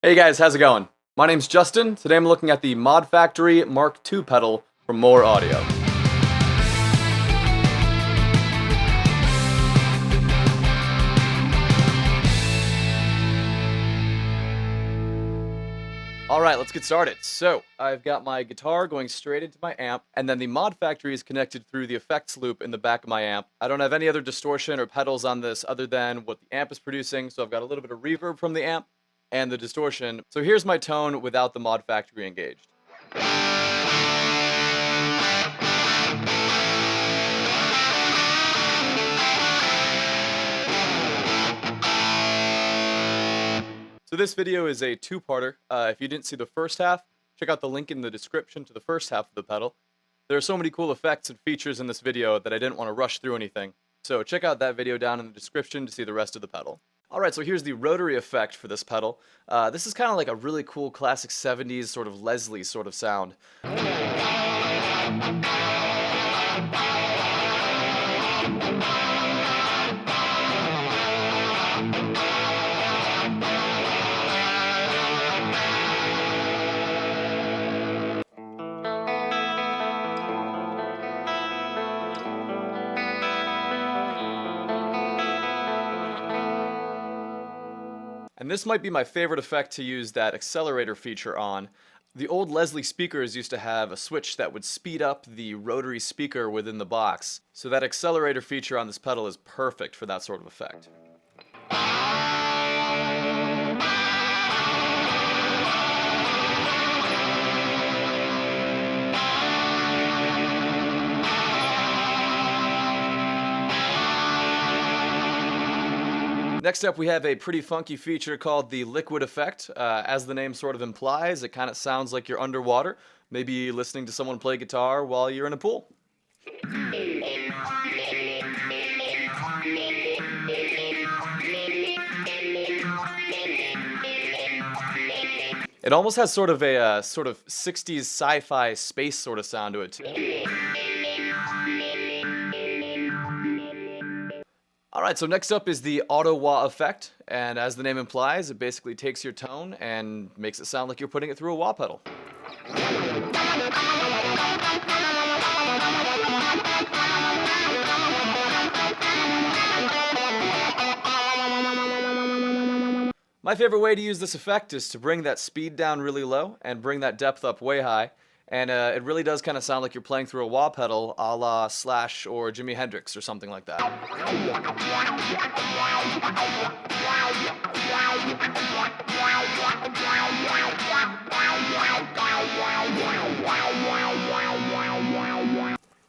Hey guys, how's it going? My name's Justin. Today I'm looking at the Mod Factory Mark II pedal from MOOER Audio. Alright, let's get started. So, I've got my guitar going straight into my amp, and then the Mod Factory is connected through the effects loop in the back of my amp. I don't have any other distortion or pedals on this other than what the amp is producing, so I've got a little bit of reverb from the amp and the distortion. So here's my tone without the Mod Factory engaged. So this video is a two-parter. If you didn't see the first half, check out the link in the description to the first half of the pedal. There are so many cool effects and features in this video that I didn't want to rush through anything. So check out that video down in the description to see the rest of the pedal. Alright, so here's the rotary effect for this pedal. This is kind of like a really cool classic 70s sort of Leslie sort of sound. And this might be my favorite effect to use that accelerator feature on. The old Leslie speakers used to have a switch that would speed up the rotary speaker within the box. So that accelerator feature on this pedal is perfect for that sort of effect. Next up, we have a pretty funky feature called the liquid effect. As the name sort of implies, it kind of sounds like you're underwater, maybe listening to someone play guitar while you're in a pool. It almost has sort of a sort of 60s sci-fi space sort of sound to it too. Alright, so next up is the Ottawa Effect, and as the name implies, it basically takes your tone and makes it sound like you're putting it through a wah pedal. My favorite way to use this effect is to bring that speed down really low and bring that depth up way high. And it really does kind of sound like you're playing through a wah pedal a la Slash or Jimi Hendrix or something like that.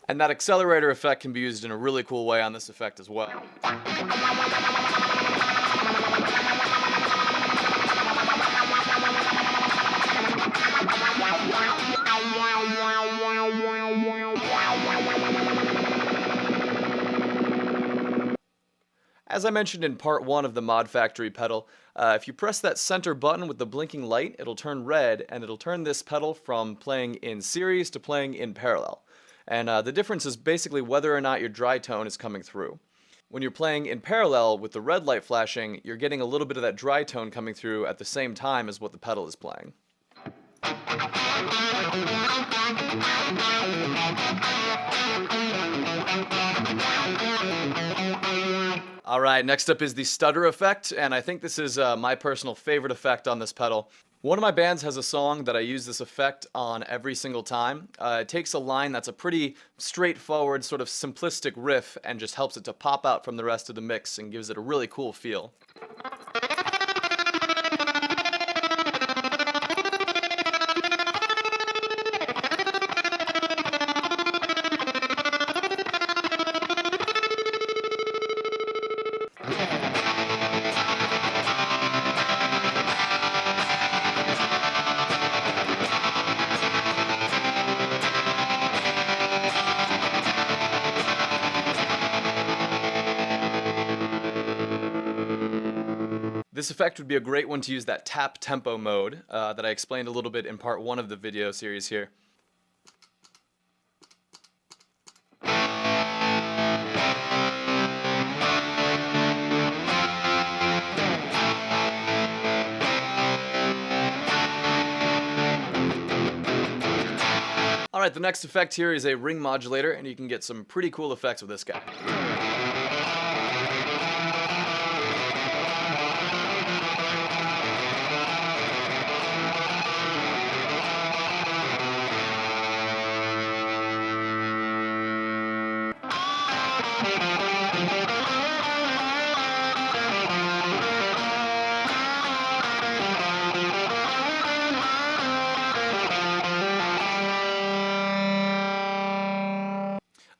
And that accelerator effect can be used in a really cool way on this effect as well. As I mentioned in part 1 of the Mod Factory pedal, if you press that center button with the blinking light, it'll turn red, and it'll turn this pedal from playing in series to playing in parallel. And the difference is basically whether or not your dry tone is coming through. When you're playing in parallel with the red light flashing, you're getting a little bit of that dry tone coming through at the same time as what the pedal is playing. Alright, next up is the Stutter effect, and I think this is my personal favorite effect on this pedal. One of my bands has a song that I use this effect on every single time. It takes a line that's a pretty straightforward, sort of simplistic riff and just helps it to pop out from the rest of the mix and gives it a really cool feel. This effect would be a great one to use that tap tempo mode that I explained a little bit in part 1 of the video series here. Alright, the next effect here is a ring modulator, and you can get some pretty cool effects with this guy.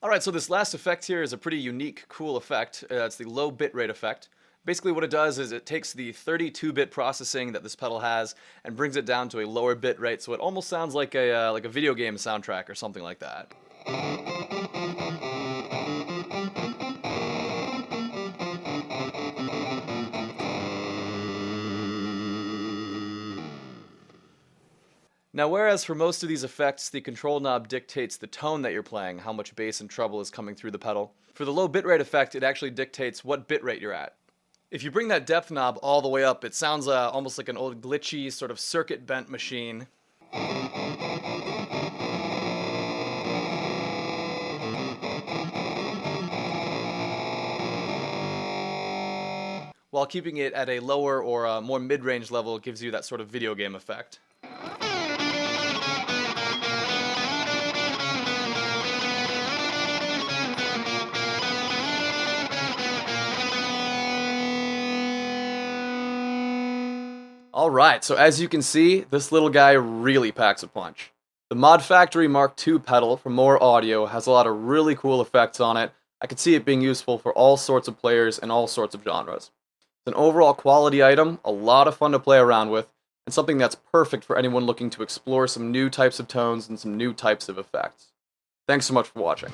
Alright, so this last effect here is a pretty unique, cool effect. It's the low bitrate effect. Basically what it does is it takes the 32-bit processing that this pedal has and brings it down to a lower bit rate, so it almost sounds like a video game soundtrack or something like that. Now, whereas for most of these effects, the control knob dictates the tone that you're playing, how much bass and treble is coming through the pedal, for the low bitrate effect, it actually dictates what bitrate you're at. If you bring that depth knob all the way up, it sounds almost like an old glitchy sort of circuit bent machine. While keeping it at a lower or more mid-range level gives you that sort of video game effect. Alright, so as you can see, this little guy really packs a punch. The Mod Factory Mark II pedal from MOOER Audio has a lot of really cool effects on it. I could see it being useful for all sorts of players and all sorts of genres. It's an overall quality item, a lot of fun to play around with, and something that's perfect for anyone looking to explore some new types of tones and some new types of effects. Thanks so much for watching.